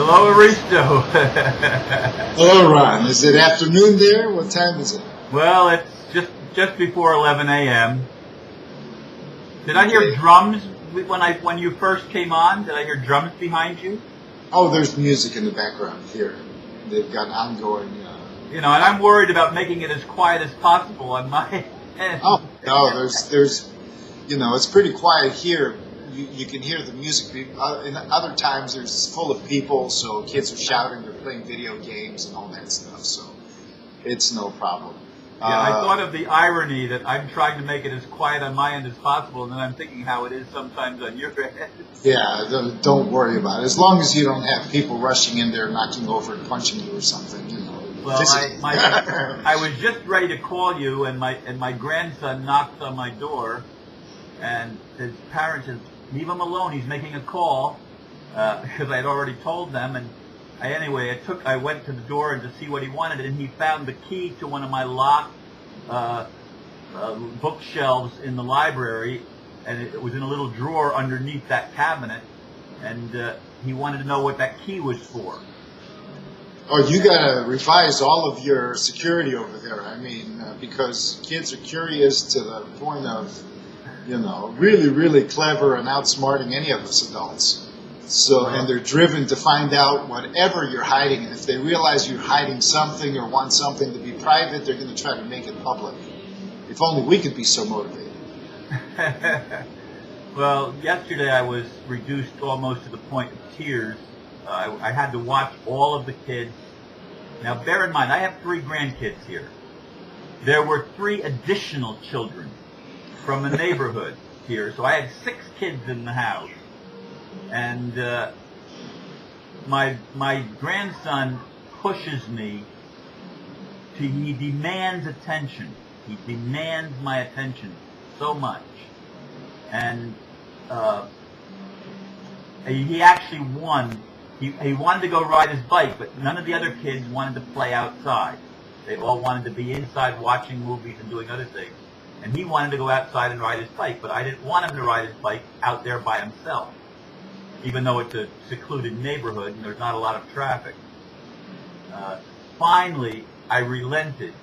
Hello, Aristo. Hello, Ron. Is it afternoon there? What time is it? Well, it's just before 11 a.m. Did I hear Okay. drums when you first came on? Did I hear drums behind you? Oh, there's music in the background here. They've got ongoing. And I'm worried about making it as quiet as possible on my end. Oh no, there's, it's pretty quiet here. You can hear the music. In other times, there's full of people, so kids are shouting. They're playing video games and all that stuff. So it's no problem. Yeah, I thought of the irony that I'm trying to make it as quiet on my end as possible, and then I'm thinking how it is sometimes on your end. Yeah, don't worry about it. As long as you don't have people rushing in there, knocking over and punching you or something, Well, I was just ready to call you, and my grandson knocked on my door, and his parents said, "Leave him alone. He's making a call," because I had already told them. And I went to the door and to see what he wanted, and he found the key to one of my locked bookshelves in the library, and it was in a little drawer underneath that cabinet, and he wanted to know what that key was for. Oh, you gotta revise all of your security over there. I mean, because kids are curious to the point of, really, really clever and outsmarting any of us adults. So, and they're driven to find out whatever you're hiding. And if they realize you're hiding something or want something to be private, they're going to try to make it public. If only we could be so motivated. Well, yesterday I was reduced almost to the point of tears. I had to watch all of the kids. Now, bear in mind, I have 3 grandkids here. There were 3 additional children from the neighborhood here, so I had 6 kids in the house. And my grandson pushes me. He demands attention. He demands my attention so much. And he actually won. He wanted to go ride his bike, but none of the other kids wanted to play outside. They all wanted to be inside watching movies and doing other things. And he wanted to go outside and ride his bike, but I didn't want him to ride his bike out there by himself, even though it's a secluded neighborhood and there's not a lot of traffic. Finally, I relented,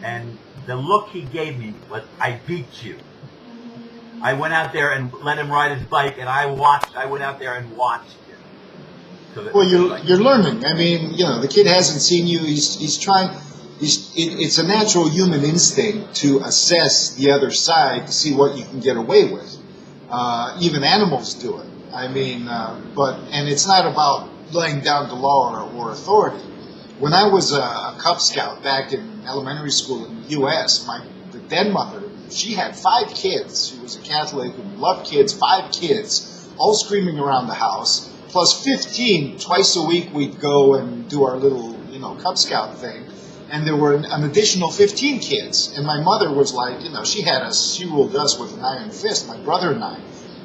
and the look he gave me was, "I beat you." I went out there and let him ride his bike, and I went out there and watched him. So Well, you're learning. I mean, the kid hasn't seen you. He's trying. It's a natural human instinct to assess the other side to see what you can get away with. Even animals do it. I mean, and it's not about laying down the law or authority. When I was a Cub Scout back in elementary school in the U.S., the then mother, she had 5 kids. She was a Catholic who loved kids, 5 kids, all screaming around the house, plus 15. Twice a week we'd go and do our little, Cub Scout thing. And there were an additional 15 kids. And my mother was like, she ruled us with an iron fist, my brother and I.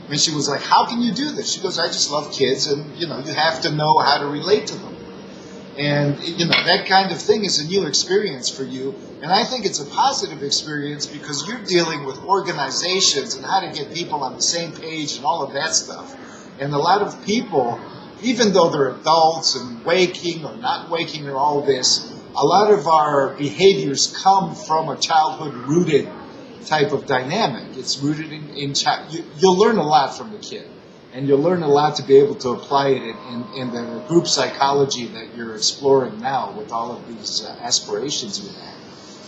And she was like, "How can you do this?" She goes, "I just love kids, and, you have to know how to relate to them." And, that kind of thing is a new experience for you. And I think it's a positive experience because you're dealing with organizations and how to get people on the same page and all of that stuff. And a lot of people, even though they're adults and waking or not waking or all this, a lot of our behaviors come from a childhood-rooted type of dynamic. It's rooted in you'll learn a lot from the kid, and you'll learn a lot to be able to apply it in the group psychology that you're exploring now with all of these aspirations you have.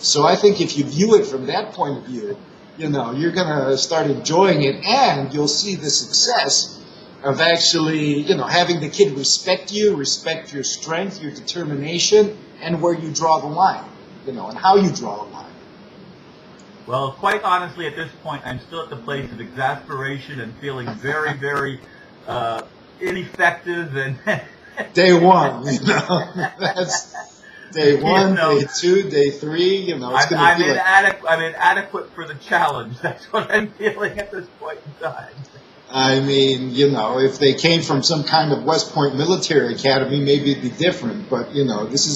So I think if you view it from that point of view, you're going to start enjoying it, and you'll see the success of actually, having the kid respect you, respect your strength, your determination, and where you draw the line, and how you draw the line. Well, quite honestly, at this point, I'm still at the place of exasperation and feeling very, very ineffective. And Day 1, that's day 1, day 2, day 3. I'm inadequate for the challenge. That's what I'm feeling at this point in time. I mean, if they came from some kind of West Point military academy, maybe it'd be different. But, this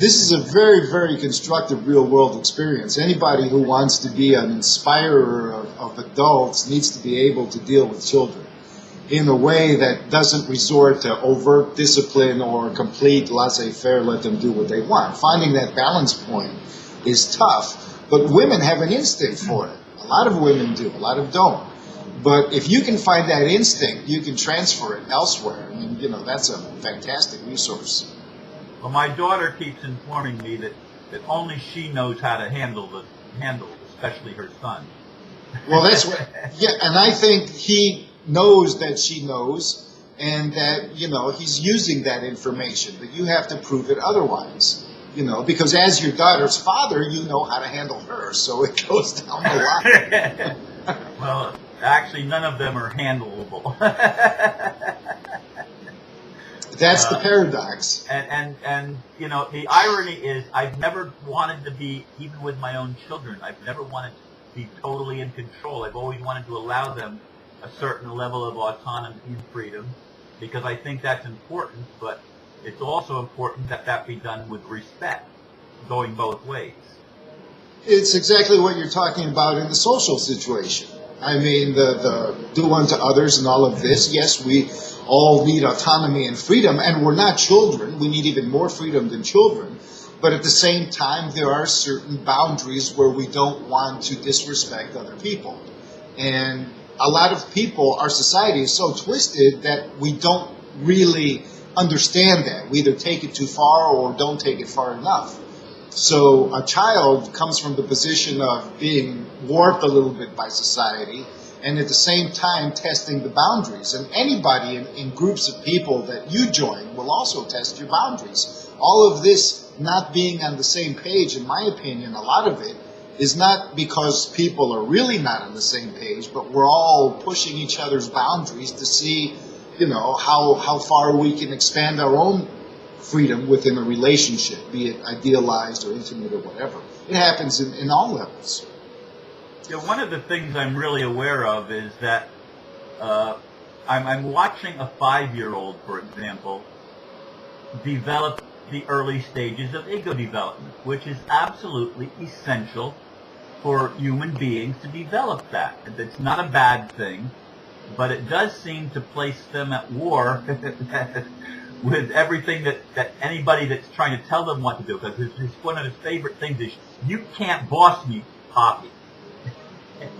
is a very, very constructive real-world experience. Anybody who wants to be an inspirer of adults needs to be able to deal with children. in a way that doesn't resort to overt discipline or complete laissez-faire, let them do what they want. Finding that balance point is tough, but women have an instinct for it. A lot of women do, a lot of don't. But if you can find that instinct, you can transfer it elsewhere. I mean, you know, that's a fantastic resource. Well, my daughter keeps informing me that only she knows how to handle, especially her son. Well, that's what, yeah, and I think he knows that she knows, and that, you know, he's using that information, but you have to prove it otherwise, you know, because as your daughter's father, you know how to handle her, so it goes down the line. Well, actually, none of them are handleable. That's the paradox. And you know, the irony is I've never wanted to be, even with my own children, I've never wanted to be totally in control. I've always wanted to allow them a certain level of autonomy and freedom, because I think that's important, but it's also important that that be done with respect, going both ways. It's exactly what you're talking about in the social situation. I mean, the do unto others and all of this, yes, we all need autonomy and freedom, and we're not children. We need even more freedom than children. But at the same time, there are certain boundaries where we don't want to disrespect other people. And a lot of people, our society is so twisted that we don't really understand that. We either take it too far or don't take it far enough. So a child comes from the position of being warped a little bit by society, and at the same time testing the boundaries. And anybody in groups of people that you join will also test your boundaries. All of this not being on the same page, in my opinion, a lot of it is not because people are really not on the same page, but we're all pushing each other's boundaries to see, you know, how far we can expand our own freedom within a relationship, be it idealized or intimate or whatever. It happens in all levels. Yeah, one of the things I'm really aware of is that I'm watching a 5-year-old, for example, develop the early stages of ego development, which is absolutely essential for human beings to develop that. It's not a bad thing, but it does seem to place them at war with everything that anybody that's trying to tell them what to do, because it's one of his favorite things is, you can't boss me, Poppy.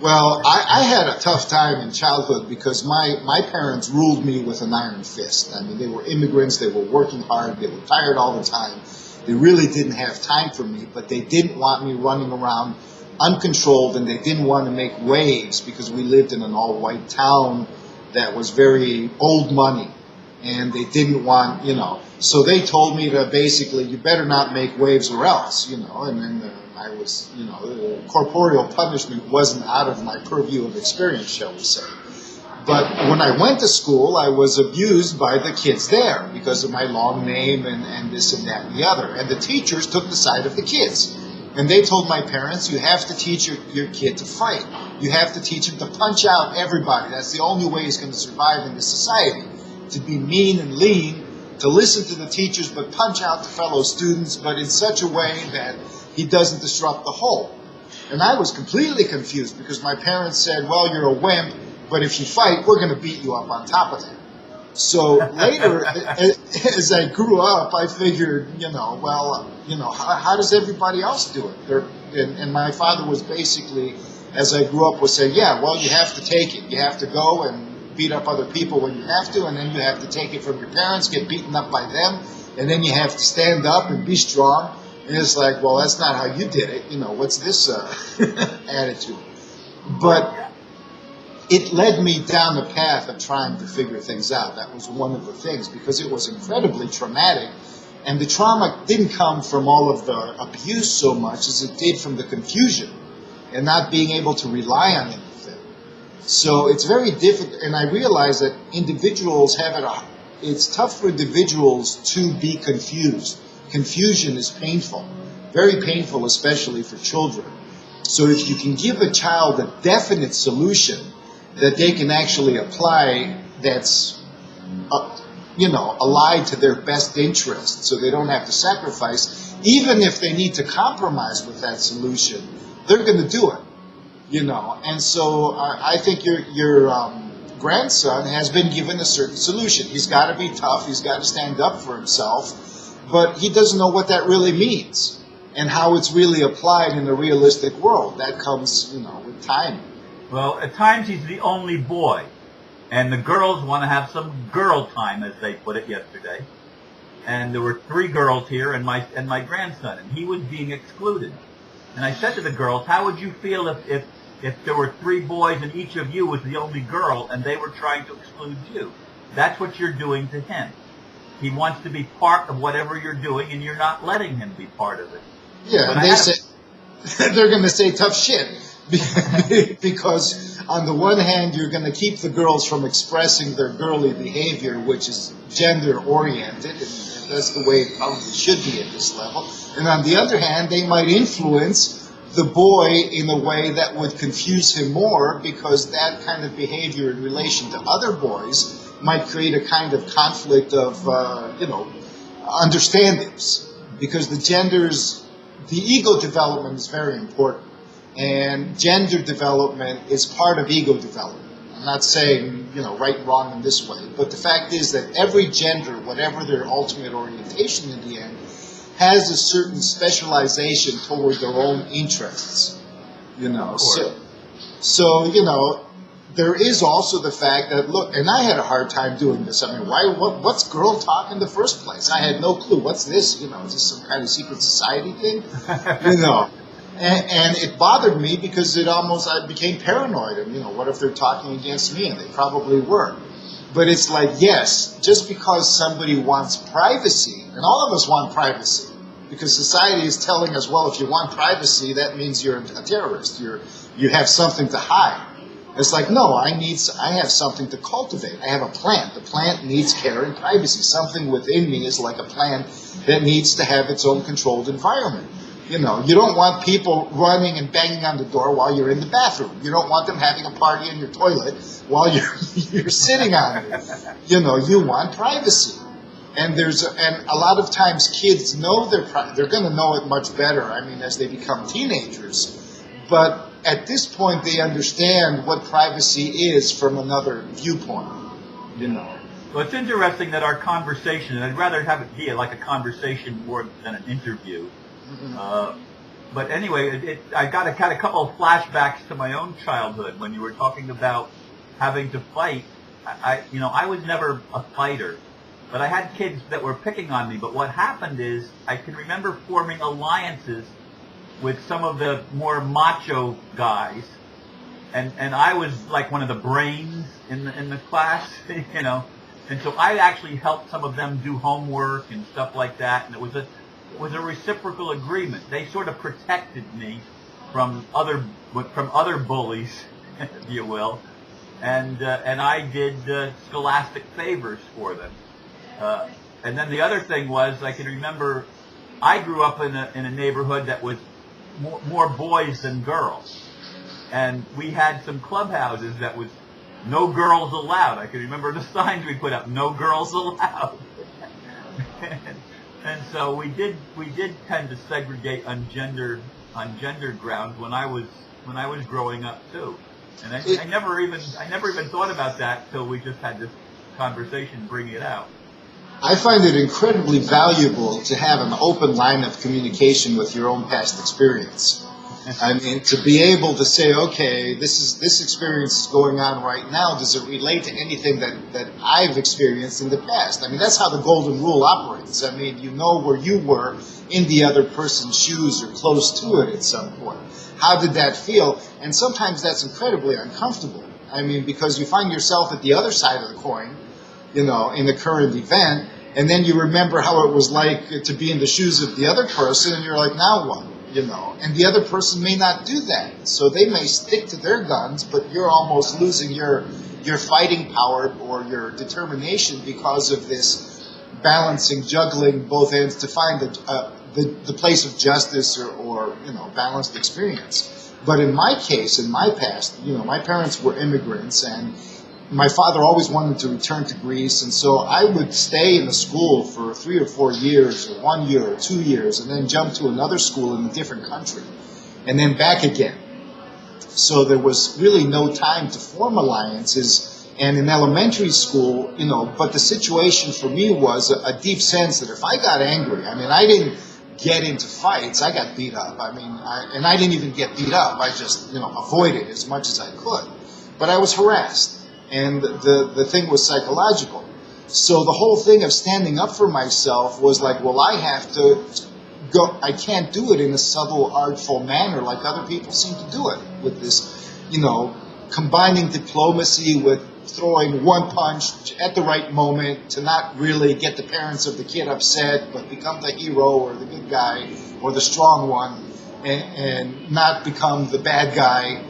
Well, I had a tough time in childhood because my parents ruled me with an iron fist. I mean, they were immigrants, they were working hard, they were tired all the time. They really didn't have time for me, but they didn't want me running around uncontrolled, and they didn't want to make waves because we lived in an all-white town that was very old money. And they didn't want, you know, so they told me to basically, you better not make waves or else, you know, and then I was, you know, corporeal punishment wasn't out of my purview of experience, shall we say. But when I went to school, I was abused by the kids there because of my long name and this and that and the other. And the teachers took the side of the kids. And they told my parents, you have to teach your kid to fight. You have to teach him to punch out everybody. That's the only way he's going to survive in this society. To be mean and lean, to listen to the teachers but punch out the fellow students, but in such a way that he doesn't disrupt the whole. And I was completely confused because my parents said, well, you're a wimp, but if you fight, we're going to beat you up on top of that. So later, as I grew up, I figured, you know, well, you know, how does everybody else do it? And my father was basically, as I grew up, was saying, yeah, well, you have to take it. You have to go and beat up other people when you have to, and then you have to take it from your parents, get beaten up by them, and then you have to stand up and be strong. And it's like, well, that's not how you did it. You know, what's this attitude? But it led me down the path of trying to figure things out. That was one of the things, because it was incredibly traumatic. And the trauma didn't come from all of the abuse so much as it did from the confusion and not being able to rely on anything. So it's very difficult, and I realize that individuals have it, it's tough for individuals to be confused. Confusion is painful, very painful, especially for children. So if you can give a child a definite solution that they can actually apply that's, you know, allied to their best interest, so they don't have to sacrifice, even if they need to compromise with that solution, they're going to do it. You know, and so I think your grandson has been given a certain solution. He's got to be tough. He's got to stand up for himself. But he doesn't know what that really means and how it's really applied in the realistic world. That comes, with time. Well, at times he's the only boy. And the girls want to have some girl time, as they put it yesterday. And there were 3 girls here and my grandson, and he was being excluded. And I said to the girls, how would you feel if there were 3 boys and each of you was the only girl and they were trying to exclude you? That's what you're doing to him. He wants to be part of whatever you're doing, and you're not letting him be part of it. Yeah, and they're going to say tough shit. Because on the one hand, you're going to keep the girls from expressing their girly behavior, which is gender-oriented, and that's the way it probably should be at this level. And on the other hand, they might influence the boy in a way that would confuse him more, because that kind of behavior in relation to other boys might create a kind of conflict of, understandings. Because the ego development is very important. And gender development is part of ego development. I'm not saying, right and wrong in this way, but the fact is that every gender, whatever their ultimate orientation in the end, has a certain specialization toward their own interests. So there is also the fact that, look, and I had a hard time doing this. I mean, what's girl talk in the first place? I had no clue. What's this? Is this some kind of secret society thing? And it bothered me because I became paranoid. And, what if they're talking against me? And they probably were. But it's like, yes, just because somebody wants privacy, and all of us want privacy, because society is telling us, well, if you want privacy, that means you're a terrorist. You have something to hide. It's like, no, I have something to cultivate. I have a plant. The plant needs care and privacy. Something within me is like a plant that needs to have its own controlled environment. You don't want people running and banging on the door while you're in the bathroom. You don't want them having a party in your toilet while you're sitting on it. You want privacy. And a lot of times kids know they're going to know it much better, as they become teenagers. But at this point, they understand what privacy is from another viewpoint, Well, it's interesting that our conversation, and I'd rather have it be like a conversation more than an interview. But anyway, I got a couple of flashbacks to my own childhood when you were talking about having to fight. I was never a fighter, but I had kids that were picking on me. But what happened is I can remember forming alliances with some of the more macho guys, and I was like one of the brains in the class, and so I actually helped some of them do homework and stuff like that, and it was a reciprocal agreement. They sort of protected me from other bullies, if you will, and I did scholastic favors for them. And then the other thing was, I can remember I grew up in a neighborhood that was more boys than girls, and we had some clubhouses that was no girls allowed. I can remember the signs we put up, no girls allowed. And so we did tend to segregate on gender grounds when I was growing up too. And I never even thought about that till we just had this conversation bringing it out. I find it incredibly valuable to have an open line of communication with your own past experience. To be able to say, okay, this experience is going on right now. Does it relate to anything that I've experienced in the past? That's how the golden rule operates. You know where you were in the other person's shoes or close to it at some point. How did that feel? And sometimes that's incredibly uncomfortable. Because you find yourself at the other side of the coin, in the current event, and then you remember how it was like to be in the shoes of the other person, and you're like, now what? And the other person may not do that. So they may stick to their guns, but you're almost losing your fighting power or your determination because of this balancing, juggling both ends to find the place of justice or balanced experience. But in my case, in my past, my parents were immigrants, and my father always wanted to return to Greece, and so I would stay in a school for 3 or 4 years, or 1 year or 2 years, and then jump to another school in a different country, and then back again. So there was really no time to form alliances And in elementary school, but the situation for me was a deep sense that if I got angry, I didn't get into fights, I got beat up. And I didn't even get beat up. I just, avoided as much as I could. But I was harassed. And the thing was psychological. So the whole thing of standing up for myself was like, well, I have to go. I can't do it in a subtle, artful manner like other people seem to do it with this, combining diplomacy with throwing one punch at the right moment to not really get the parents of the kid upset, but become the hero or the good guy or the strong one, and not become the bad guy.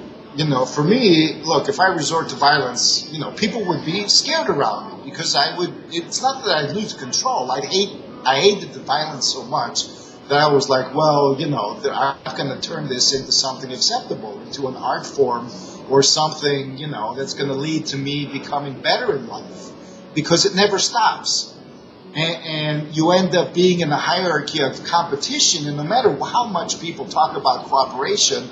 For me, look, if I resort to violence, people would be scared around me because it's not that I'd lose control. I hated the violence so much that I was like, well, I'm not going to turn this into something acceptable, into an art form or something, that's going to lead to me becoming better in life, because it never stops. And you end up being in a hierarchy of competition, and no matter how much people talk about cooperation,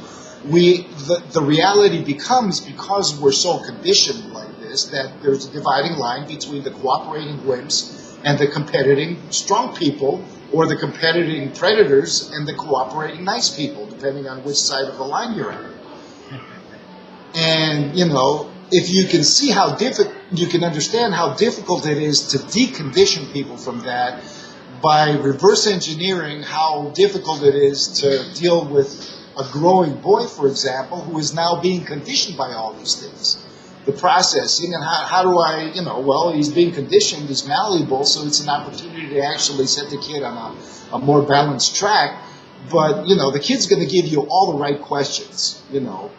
the reality becomes, because we're so conditioned like this, that there's a dividing line between the cooperating wimps and the competing strong people, or the competing predators and the cooperating nice people, depending on which side of the line you're on. And, if you can see you can understand how difficult it is to decondition people from that by reverse engineering how difficult it is to deal with a growing boy, for example, who is now being conditioned by all these things. The processing, and how do I, well, he's being conditioned, he's malleable, so it's an opportunity to actually set the kid on a more balanced track. But, the kid's going to give you all the right questions,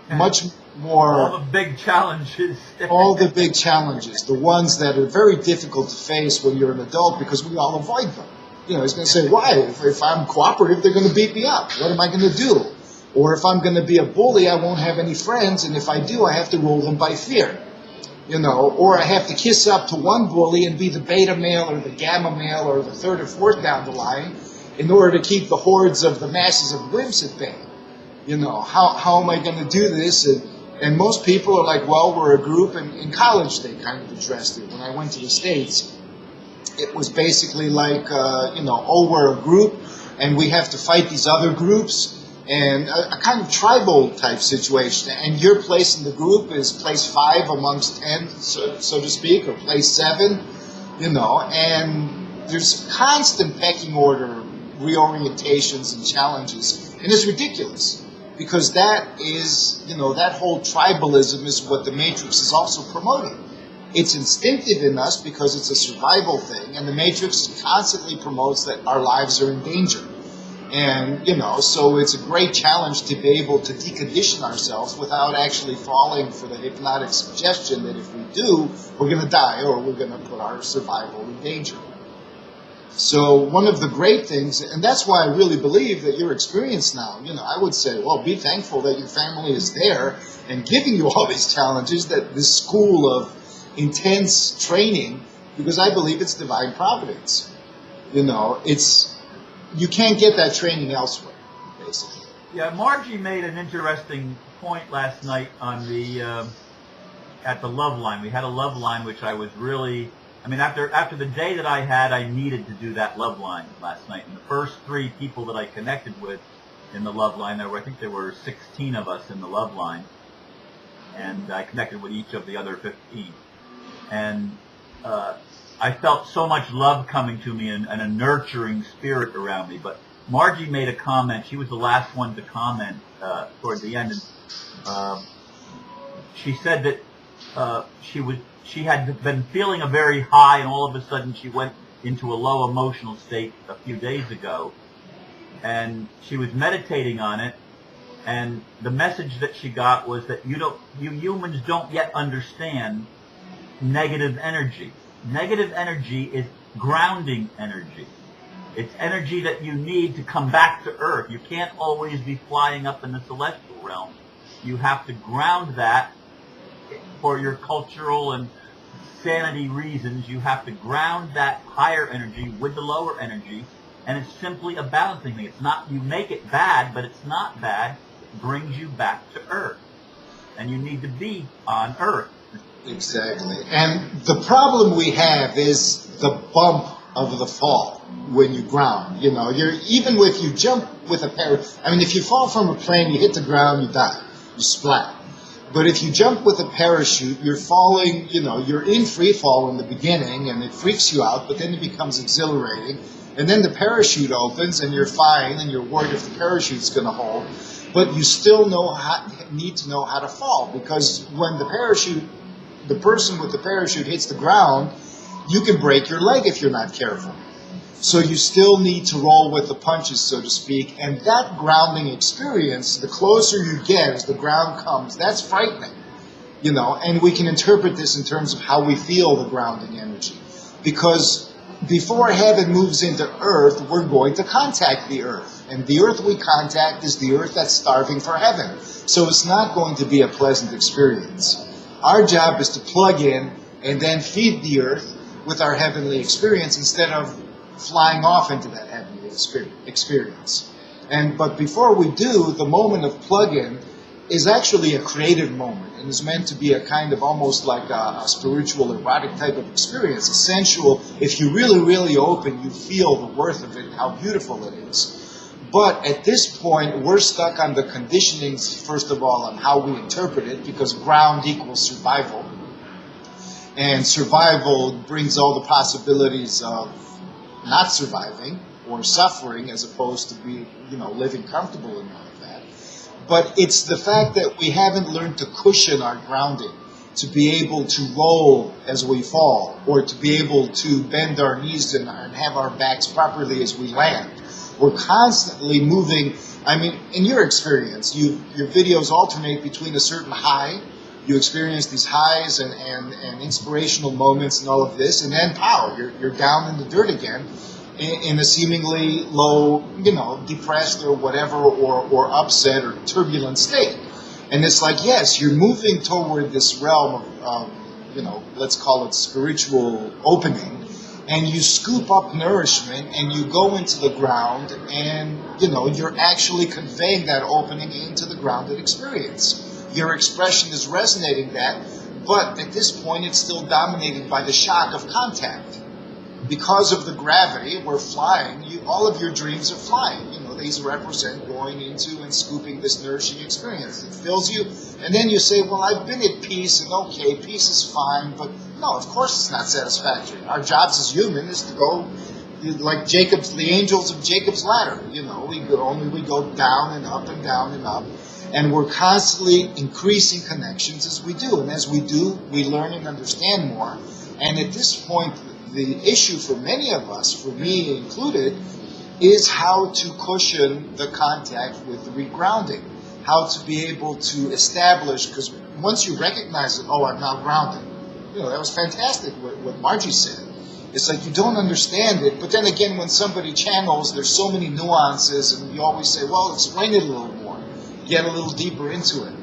much more. All the big challenges. All the big challenges, the ones that are very difficult to face when you're an adult, because we all avoid them. He's going to say, why? If I'm cooperative, they're going to beat me up. What am I going to do? Or if I'm going to be a bully, I won't have any friends, and if I do, I have to rule them by fear. Or I have to kiss up to one bully and be the beta male or the gamma male or the third or fourth down the line in order to keep the hordes of the masses of wimps at bay. How am I going to do this? And most people are like, well, we're a group. And in college, they kind of addressed it. When I went to the States, it was basically like, we're a group, and we have to fight these other groups. And a kind of tribal type situation. And your place in the group is place 5 amongst 10, so to speak, or place 7, and there's constant pecking order, reorientations and challenges. And it's ridiculous, because that is, that whole tribalism is what the Matrix is also promoting. It's instinctive in us because it's a survival thing, and the Matrix constantly promotes that our lives are in danger. And, so it's a great challenge to be able to decondition ourselves without actually falling for the hypnotic suggestion that if we do, we're going to die or we're going to put our survival in danger. So one of the great things, and that's why I really believe that your experience now, I would say, well, be thankful that your family is there and giving you all these challenges, that this school of intense training, because I believe it's divine providence. You can't get that training elsewhere, basically. Yeah, Margie made an interesting point last night on at the love line. We had a love line, which I was really, after the day that I had, I needed to do that love line last night. And the first 3 people that I connected with in the love line, I think there were 16 of us in the love line, and I connected with each of the other 15. And I felt so much love coming to me and a nurturing spirit around me. But Margie made a comment. She was the last one to comment toward the end. And she said that she had been feeling a very high, and all of a sudden she went into a low emotional state a few days ago. And she was meditating on it. And the message that she got was that you humans don't yet understand negative energy. Negative energy is grounding energy. It's energy that you need to come back to Earth. You can't always be flying up in the celestial realm. You have to ground that for your cultural and sanity reasons. You have to ground that higher energy with the lower energy, and it's simply a balancing thing. It's not, you make it bad, but it's not bad. It brings you back to Earth. And you need to be on Earth. Exactly. And the problem we have is the bump of the fall when you ground. You know, even if you jump with a parachute, I mean, if you fall from a plane, you hit the ground, you die, you splat. But if you jump with a parachute, you're falling, you know, you're in free fall in the beginning and it freaks you out, but then it becomes exhilarating. And then the parachute opens and you're fine and you're worried if the parachute's going to hold. But you still need to know how to fall, because when the person with the parachute hits the ground, you can break your leg if you're not careful. So you still need to roll with the punches, so to speak. And that grounding experience, the closer you get as the ground comes, that's frightening. You know, and we can interpret this in terms of how we feel the grounding energy. Because before heaven moves into earth, we're going to contact the earth. And the earth we contact is the earth that's starving for heaven. So it's not going to be a pleasant experience. Our job is to plug in and then feed the earth with our heavenly experience instead of flying off into that heavenly experience. But before we do, the moment of plug-in is actually a creative moment and is meant to be a kind of almost like a spiritual, erotic type of experience, a sensual. If you really, really open, you feel the worth of it and how beautiful it is. But at this point, we're stuck on the conditionings, first of all, on how we interpret it, because ground equals survival. And survival brings all the possibilities of not surviving or suffering, as opposed to living comfortable and all of that. But it's the fact that we haven't learned to cushion our grounding, to be able to roll as we fall, or to be able to bend our knees and have our backs properly as we land. We're constantly moving. I mean, in your experience, your videos alternate between a certain high. You experience these highs and inspirational moments and all of this, and then pow, you're down in the dirt again in a seemingly low, depressed or whatever, or upset or turbulent state. And it's like, yes, you're moving toward this realm of let's call it spiritual opening, and you scoop up nourishment and you go into the ground, and you're actually conveying that opening into the grounded experience. Your expression is resonating that, but at this point it's still dominated by the shock of contact. Because of the gravity, we're flying. All of your dreams are flying. These represent going into and scooping this nourishing experience. It fills you, and then you say, well, I've been at peace, and okay, peace is fine, but no, of course it's not satisfactory. Our jobs as humans is to go like the angels of Jacob's ladder. We go down and up and down and up. And we're constantly increasing connections as we do. And as we do, we learn and understand more. And at this point, the issue for many of us, for me included, is how to cushion the contact with the regrounding. How to be able to establish, because once you recognize it, oh, I'm now grounded. That was fantastic what Margie said. It's like you don't understand it, but then again, when somebody channels, there's so many nuances, and you always say, well, explain it a little more. Get a little deeper into it,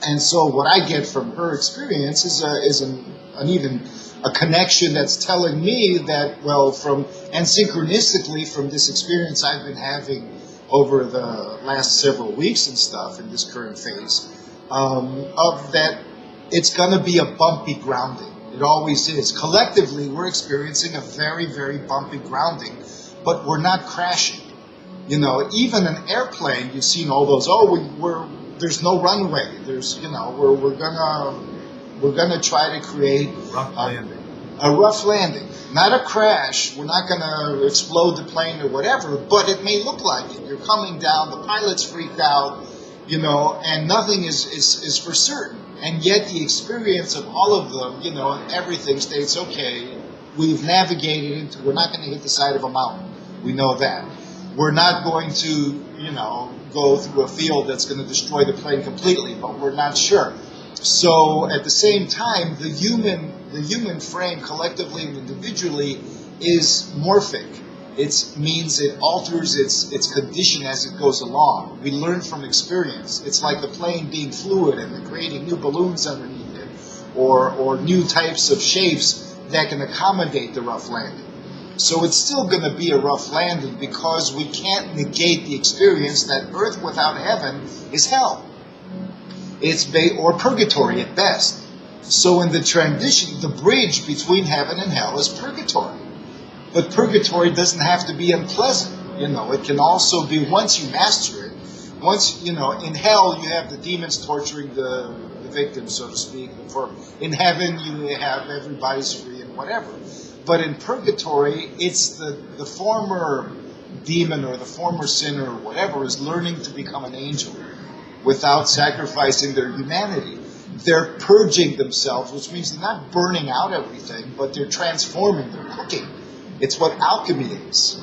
And so what I get from her experience is a connection that's telling me that, and synchronistically from this experience I've been having over the last several weeks and stuff in this current phase, of that it's going to be a bumpy grounding. It always is. Collectively, we're experiencing a very, very bumpy grounding, but we're not crashing. Even an airplane, you've seen all those. There's no runway. We're gonna try to create a rough landing, not a crash. We're not gonna explode the plane or whatever, but it may look like it. You're coming down. The pilot's freaked out, and nothing is for certain. And yet the experience of all of them, and everything states, okay, we've navigated into. We're not going to hit the side of a mountain. We know that. We're not going to, go through a field that's going to destroy the plane completely, but we're not sure. So at the same time, the human frame, collectively and individually, is morphic. It means it alters its condition as it goes along. We learn from experience. It's like the plane being fluid and creating new balloons underneath it, or new types of shapes that can accommodate the rough landing. So it's still going to be a rough landing because we can't negate the experience that earth without heaven is hell. Or purgatory at best. So in the transition, the bridge between heaven and hell is purgatory. But purgatory doesn't have to be unpleasant. It can also be, once you master it, in hell you have the demons torturing the victims, so to speak. In heaven you have everybody's free and whatever. But in purgatory, it's the former demon or the former sinner or whatever is learning to become an angel without sacrificing their humanity. They're purging themselves, which means they're not burning out everything, but they're transforming, they're cooking. It's what alchemy is,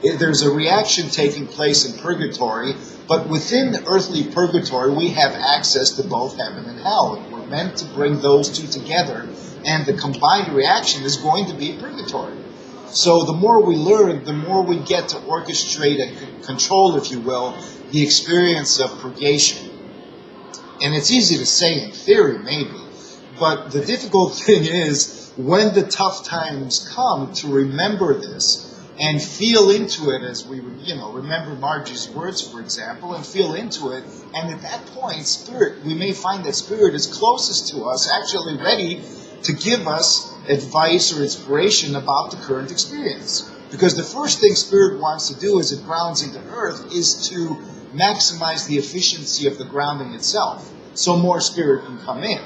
There's a reaction taking place in purgatory, but within the earthly purgatory, we have access to both heaven and hell. And we're meant to bring those two together, and the combined reaction is going to be purgatory. So the more we learn, the more we get to orchestrate and control, if you will, the experience of purgation. And it's easy to say in theory, maybe, but the difficult thing is when the tough times come to remember this and feel into it, as we would, remember Margie's words, for example, and feel into it. And at that point, Spirit, we may find that Spirit is closest to us, actually ready to give us advice or inspiration about the current experience. Because the first thing Spirit wants to do as it grounds into Earth is to maximize the efficiency of the grounding itself, so more Spirit can come in.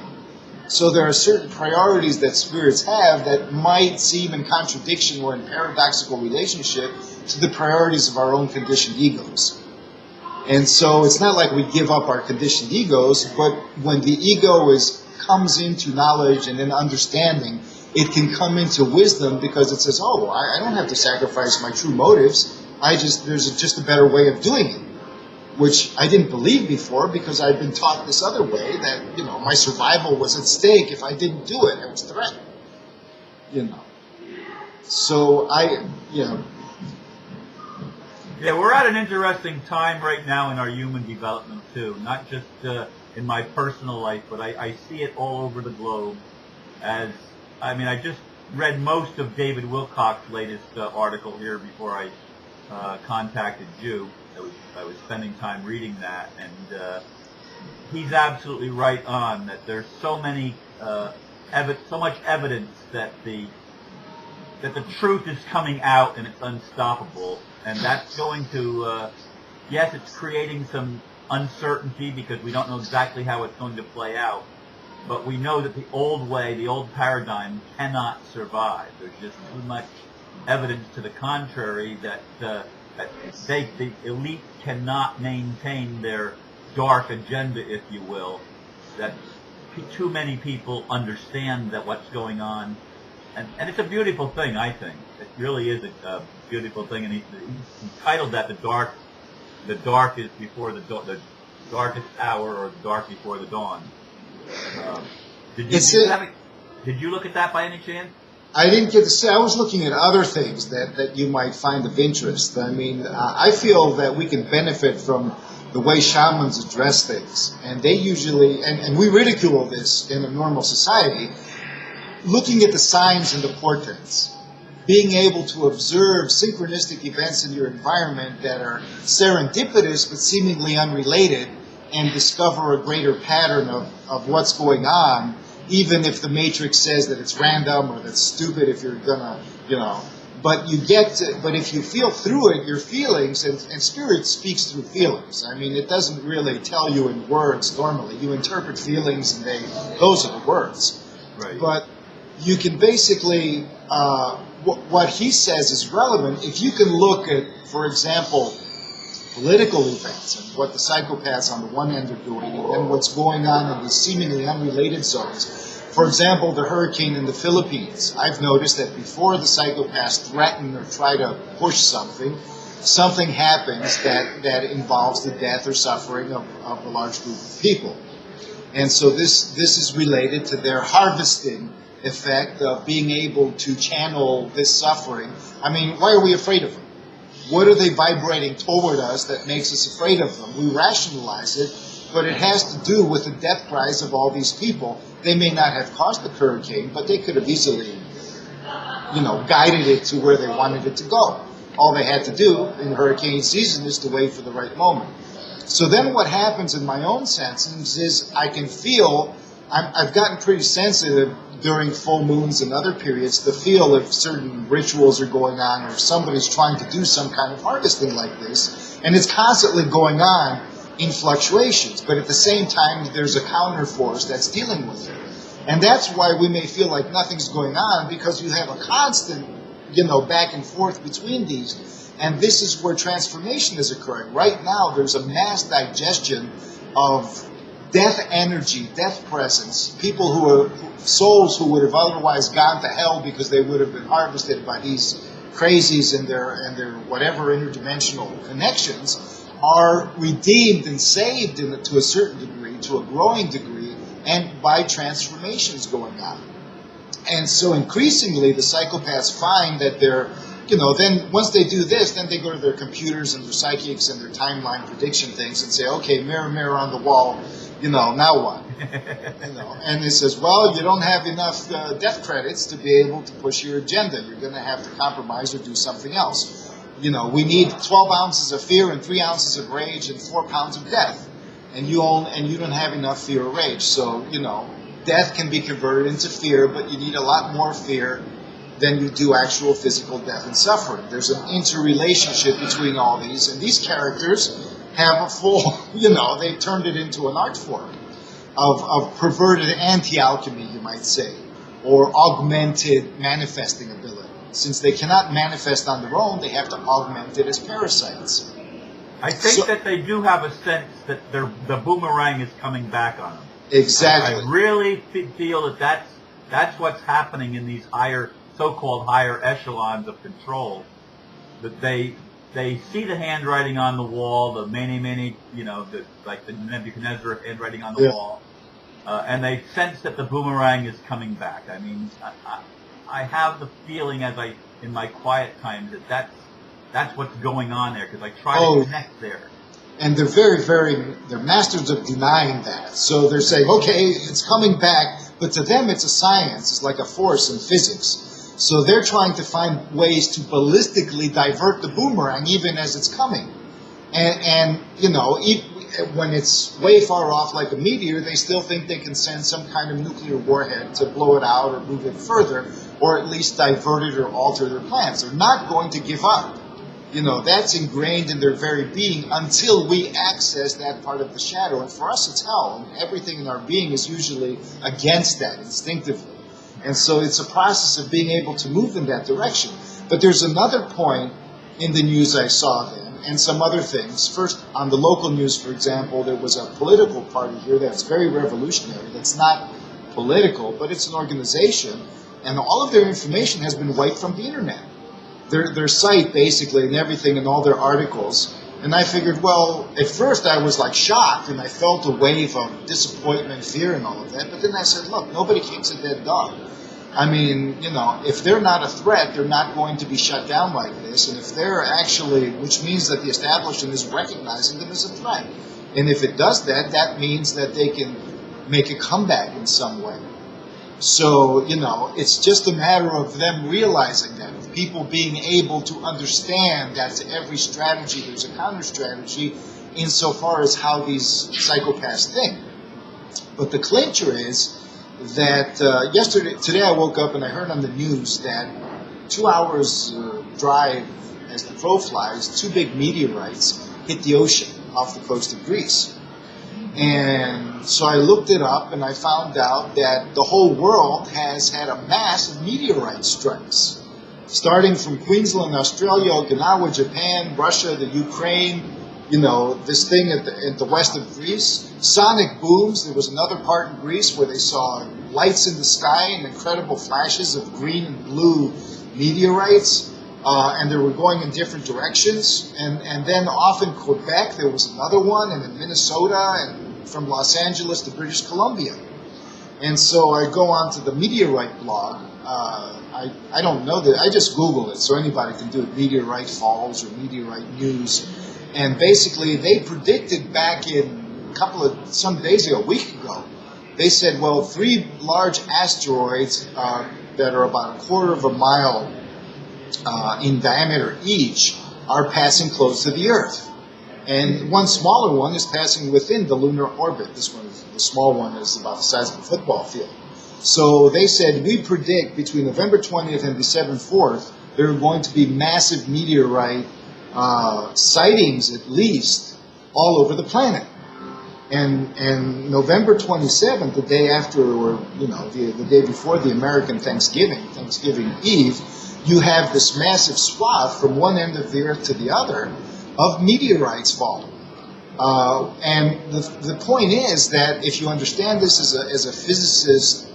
So there are certain priorities that spirits have that might seem in contradiction or in paradoxical relationship to the priorities of our own conditioned egos. And so it's not like we give up our conditioned egos, but when the ego comes into knowledge and in understanding, it can come into wisdom because it says, oh, I don't have to sacrifice my true motives. There's just a better way of doing it. Which I didn't believe before because I'd been taught this other way that, my survival was at stake. If I didn't do it, I was threatened. So Yeah, we're at an interesting time right now in our human development too. Not just in my personal life, but I see it all over the globe. I just read most of David Wilcock's latest article here before I contacted you. I was spending time reading that, and he's absolutely right on that. There's so many, so much evidence that the truth is coming out and it's unstoppable, and that's going to, yes, it's creating some uncertainty because we don't know exactly how it's going to play out, but we know that the old way, the old paradigm cannot survive. There's just too much evidence to the contrary that the elite cannot maintain their dark agenda, if you will, that too many people understand that what's going on. And it's a beautiful thing, I think. It really is a beautiful thing. And he titled that the dark is before the darkest hour, or the dark before the dawn. Did you look at that by any chance? I didn't get to say. I was looking at other things that you might find of interest. I feel that we can benefit from the way shamans address things. And they usually, and we ridicule this in a normal society, looking at the signs and the portents, being able to observe synchronistic events in your environment that are serendipitous but seemingly unrelated, and discover a greater pattern of what's going on, even if the matrix says that it's random or that's stupid if you're gonna, but if you feel through it, your feelings, and spirit speaks through feelings. It doesn't really tell you in words normally. You interpret feelings and those are the words. Right. But you can basically, what he says is relevant if you can look at, for example, political events and what the psychopaths on the one end are doing and then what's going on in these seemingly unrelated zones. For example, the hurricane in the Philippines. I've noticed that before the psychopaths threaten or try to push something happens that involves the death or suffering of a large group of people. And so this is related to their harvesting effect of being able to channel this suffering. Why are we afraid of them? What are they vibrating toward us that makes us afraid of them? We rationalize it, but it has to do with the death cries of all these people. They may not have caused the hurricane, but they could have easily, guided it to where they wanted it to go. All they had to do in hurricane season is to wait for the right moment. So then what happens in my own senses is I can feel I've gotten pretty sensitive during full moons and other periods to feel if certain rituals are going on or if somebody's trying to do some kind of harvesting like this. And it's constantly going on in fluctuations. But at the same time, there's a counter force that's dealing with it. And that's why we may feel like nothing's going on, because you have a constant, back and forth between these. And this is where transformation is occurring. Right now, there's a mass digestion of death energy, death presence, people who are souls who would have otherwise gone to hell because they would have been harvested by these crazies and their whatever interdimensional connections, are redeemed and saved to a certain degree, to a growing degree, and by transformations going on. And so increasingly the psychopaths find that they're, then once they do this, then they go to their computers and their psychics and their timeline prediction things and say, okay, mirror, mirror on the wall, now what? And it says, well, you don't have enough death credits to be able to push your agenda. You're going to have to compromise or do something else. We need 12 ounces of fear and 3 ounces of rage and 4 pounds of death. And you don't have enough fear or rage. So, death can be converted into fear, but you need a lot more fear than you do actual physical death and suffering. There's an interrelationship between all these, and these characters have a full, they've turned it into an art form of perverted anti-alchemy, you might say, or augmented manifesting ability. Since they cannot manifest on their own, they have to augment it as parasites. I think that they do have a sense that the boomerang is coming back on them. Exactly. I really feel that that's what's happening in these so-called higher echelons of control. That they see the handwriting on the wall, the many, like the Nebuchadnezzar handwriting on the wall, and they sense that the boomerang is coming back. I mean, I have the feeling in my quiet times that's what's going on there, because I try to connect there. And they're they're masters of denying that. So they're saying, okay, it's coming back, but to them it's a science. It's like a force in physics. So they're trying to find ways to ballistically divert the boomerang even as it's coming. And when it's way far off like a meteor, they still think they can send some kind of nuclear warhead to blow it out or move it further, or at least divert it or alter their plans. They're not going to give up. That's ingrained in their very being until we access that part of the shadow. And for us, it's hell. And everything in our being is usually against that instinctively. And so it's a process of being able to move in that direction. But there's another point in the news I saw then, and some other things. First, on the local news, for example, there was a political party here that's very revolutionary. That's not political, but it's an organization. And all of their information has been wiped from the internet. Their site, basically, and everything, and all their articles. And I figured, well, at first I was like shocked, and I felt a wave of disappointment, fear, and all of that. But then I said, look, nobody kicks a dead dog. I mean, if they're not a threat, they're not going to be shut down like this. And if they're actually, which means that the establishment is recognizing them as a threat. And if it does that, that means that they can make a comeback in some way. So, it's just a matter of them realizing that, of people being able to understand that to every strategy there's a counter-strategy insofar as how these psychopaths think. But the clincher is that today I woke up and I heard on the news that 2 hours drive as the crow flies, 2 big meteorites hit the ocean off the coast of Greece. And so I looked it up and I found out that the whole world has had a mass of meteorite strikes. Starting from Queensland, Australia, Okinawa, Japan, Russia, the Ukraine, this thing at the west of Greece. Sonic booms. There was another part in Greece where they saw lights in the sky and incredible flashes of green and blue meteorites. And they were going in different directions. And then off in Quebec, there was another one, and in Minnesota, and from Los Angeles to British Columbia. And so I go on to the meteorite blog. I don't know that. I just Google it, so anybody can do it. Meteorite falls or meteorite news. And basically, they predicted back in some days ago, a week ago, they said, well, 3 large asteroids that are about a quarter of a mile in diameter each are passing close to the Earth. And one smaller one is passing within the lunar orbit. This one, the small one, is about the size of a football field. So they said, we predict between November 20th and December 4th, there are going to be massive meteorite sightings, at least, all over the planet. And November 27th, the day after, or the day before the American Thanksgiving Eve, you have this massive swath from one end of the Earth to the other of meteorites falling. And the point is that if you understand this as a physicist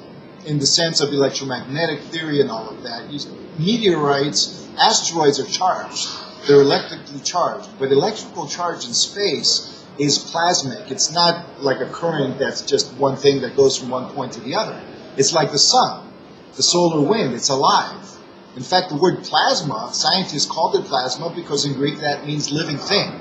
in the sense of electromagnetic theory and all of that, meteorites, asteroids are charged. They're electrically charged. But electrical charge in space is plasmic. It's not like a current that's just one thing that goes from one point to the other. It's like the sun, the solar wind. It's alive. In fact, the word plasma, scientists called it plasma because in Greek that means living thing.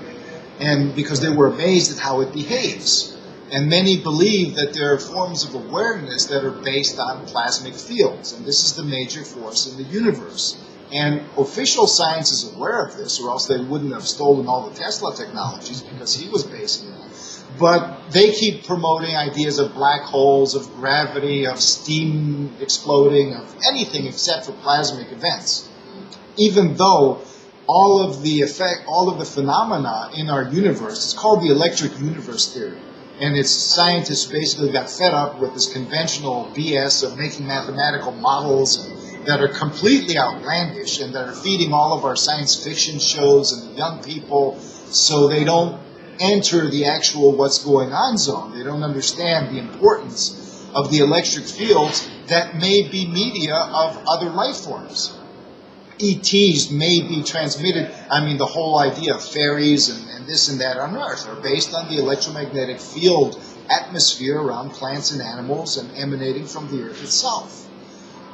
And because they were amazed at how it behaves. And many believe that there are forms of awareness that are based on plasmic fields. And this is the major force in the universe. And official science is aware of this, or else they wouldn't have stolen all the Tesla technologies because he was basing it on. But they keep promoting ideas of black holes, of gravity, of steam exploding, of anything except for plasmic events. Even though all of the phenomena in our universe, it's called the electric universe theory. And its scientists basically got fed up with this conventional BS of making mathematical models that are completely outlandish and that are feeding all of our science fiction shows and the young people so they don't enter the actual what's going on zone. They don't understand the importance of the electric fields that may be media of other life forms. ETs may be transmitted. I mean, the whole idea of fairies and this and that on Earth are based on the electromagnetic field atmosphere around plants and animals and emanating from the Earth itself.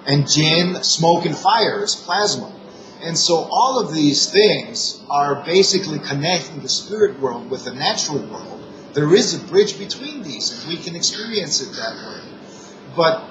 And jinn, smoke, and fire is plasma. And so all of these things are basically connecting the spirit world with the natural world. There is a bridge between these, and we can experience it that way. But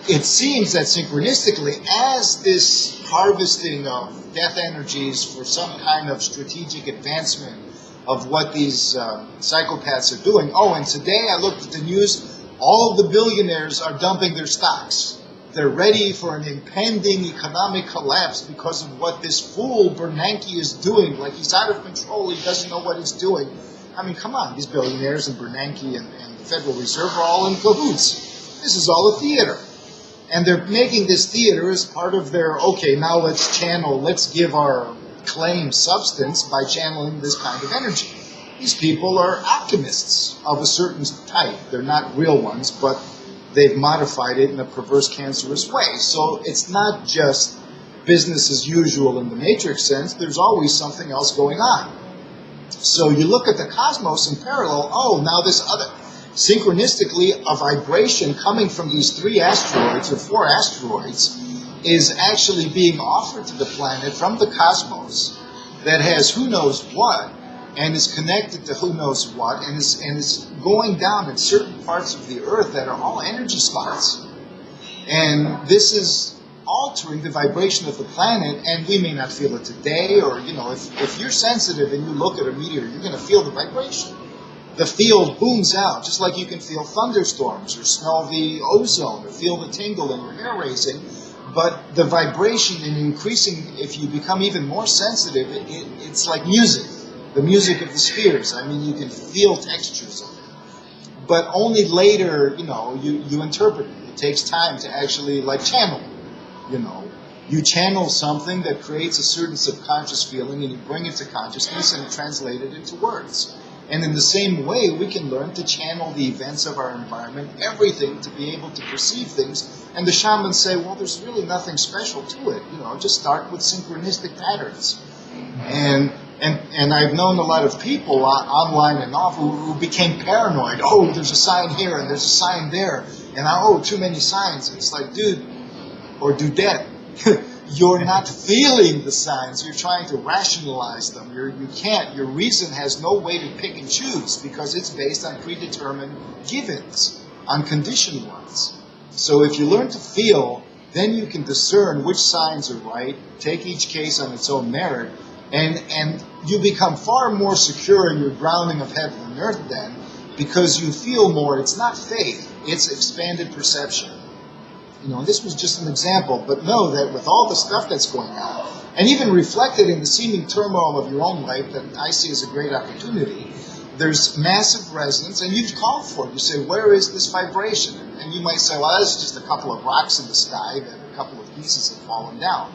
it seems that synchronistically, as this harvesting of death energies for some kind of strategic advancement of what these psychopaths are doing. Oh, and today I looked at the news, all of the billionaires are dumping their stocks. They're ready for an impending economic collapse because of what this fool Bernanke is doing. Like, he's out of control. He doesn't know what he's doing. I mean, come on. These billionaires and Bernanke and the Federal Reserve are all in cahoots. This is all a theater. And they're making this theater as part of their, okay, now let's give our claim substance by channeling this kind of energy. These people are optimists of a certain type. They're not real ones, but they've modified it in a perverse, cancerous way. So it's not just business as usual in the matrix sense. There's always something else going on. So you look at the cosmos in parallel, oh, now this other, synchronistically, a vibration coming from these 3 asteroids or 4 asteroids is actually being offered to the planet from the cosmos that has who knows what, and is connected to who knows what, and is going down in certain parts of the Earth that are all energy spots. And this is altering the vibration of the planet, and we may not feel it today, or, if you're sensitive and you look at a meteor, you're going to feel the vibration. The field booms out, just like you can feel thunderstorms, or smell the ozone, or feel the tingle in your hair raising. But the vibration in increasing, if you become even more sensitive, it's like music. The music of the spheres. I mean, you can feel textures of it. But only later, you interpret it. It takes time to actually, channel. You channel something that creates a certain subconscious feeling, and you bring it to consciousness and translate it into words. And in the same way, we can learn to channel the events of our environment, everything, to be able to perceive things. And the shamans say, well, there's really nothing special to it. Just start with synchronistic patterns. And I've known a lot of people online and off who became paranoid. Oh, there's a sign here and there's a sign there. And too many signs. It's like, dude, or dudette, you're not feeling the signs. You're trying to rationalize them. You can't. Your reason has no way to pick and choose because it's based on predetermined givens, on conditioned ones. So if you learn to feel, then you can discern which signs are right, take each case on its own merit, And you become far more secure in your grounding of heaven and earth then, because you feel more. It's not faith, it's expanded perception. This was just an example, but know that with all the stuff that's going on, and even reflected in the seeming turmoil of your own life that I see as a great opportunity, there's massive resonance, and you've called for it. You say, where is this vibration? And you might say, well, that's just a couple of rocks in the sky that a couple of pieces have fallen down.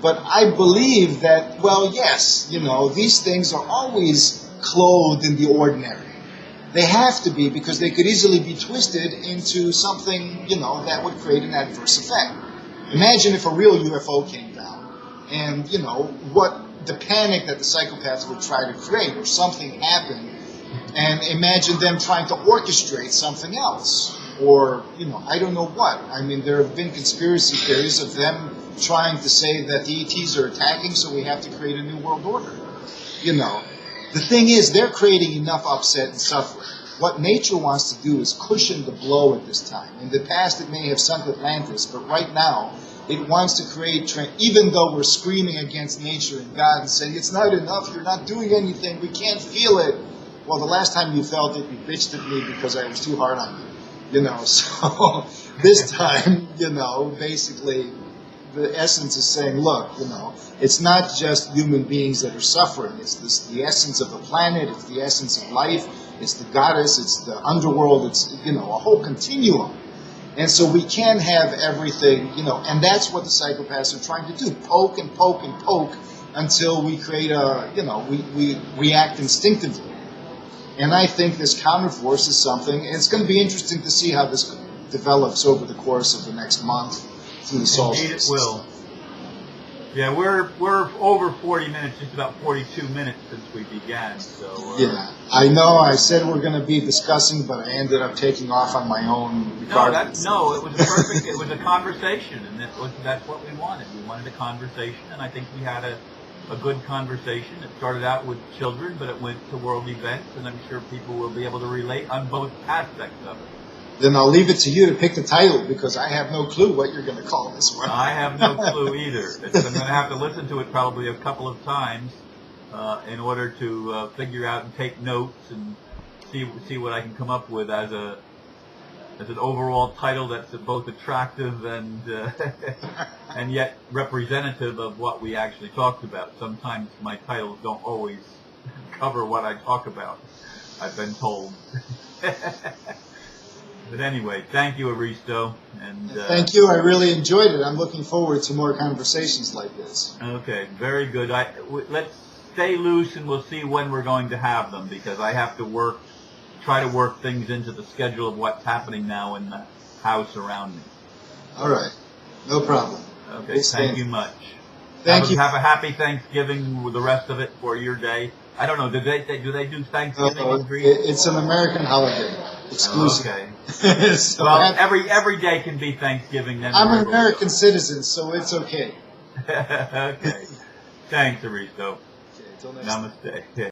But I believe that, well, yes, these things are always clothed in the ordinary. They have to be, because they could easily be twisted into something, that would create an adverse effect. Imagine if a real UFO came down, and, what the panic that the psychopaths would try to create, or something happened, and imagine them trying to orchestrate something else, or, I don't know what. I mean, there have been conspiracy theories of them trying to say that the ETs are attacking, so we have to create a new world order. The thing is, they're creating enough upset and suffering. What nature wants to do is cushion the blow at this time. In the past, it may have sunk Atlantis, but right now, it wants to create, even though we're screaming against nature and God and saying, it's not enough, you're not doing anything, we can't feel it. Well, the last time you felt it, you bitched at me because I was too hard on you. So this time, basically, the essence is saying, look, it's not just human beings that are suffering. It's the essence of the planet. It's the essence of life. It's the goddess. It's the underworld. It's, a whole continuum. And so we can't have everything, and that's what the psychopaths are trying to do. Poke and poke and poke until we create we react instinctively. And I think this counterforce is something, and it's going to be interesting to see how this develops over the course of the next month. Through the solstice. Indeed it will. Yeah, we're over 40 minutes, just about 42 minutes since we began. So yeah, I know. I said we're going to be discussing, but I ended up taking off on my own. It was a perfect. It was a conversation, and that's what we wanted. We wanted a conversation, and I think we had a good conversation. It started out with children, but it went to world events, and I'm sure people will be able to relate on both aspects of it. Then I'll leave it to you to pick the title, because I have no clue what you're going to call this one. I have no clue either. I'm going to have to listen to it probably a couple of times in order to figure out and take notes and see what I can come up with as an overall title that's both attractive and and yet representative of what we actually talked about. Sometimes my titles don't always cover what I talk about, I've been told. But anyway, thank you, Aristo. And thank you. I really enjoyed it. I'm looking forward to more conversations like this. Okay, very good. Let's stay loose, and we'll see when we're going to have them, because I have to try to work things into the schedule of what's happening now in the house around me. All right. No problem. Okay, thank you much. Thank you. Have a happy Thanksgiving with the rest of it for your day. I don't know. Do they do Thanksgiving in Greece? It's an American holiday, exclusive. Okay. So well, every day can be Thanksgiving then. I'm an American citizen, so it's okay. Okay. Thanks, Aristo. Okay, till next time. Namaste.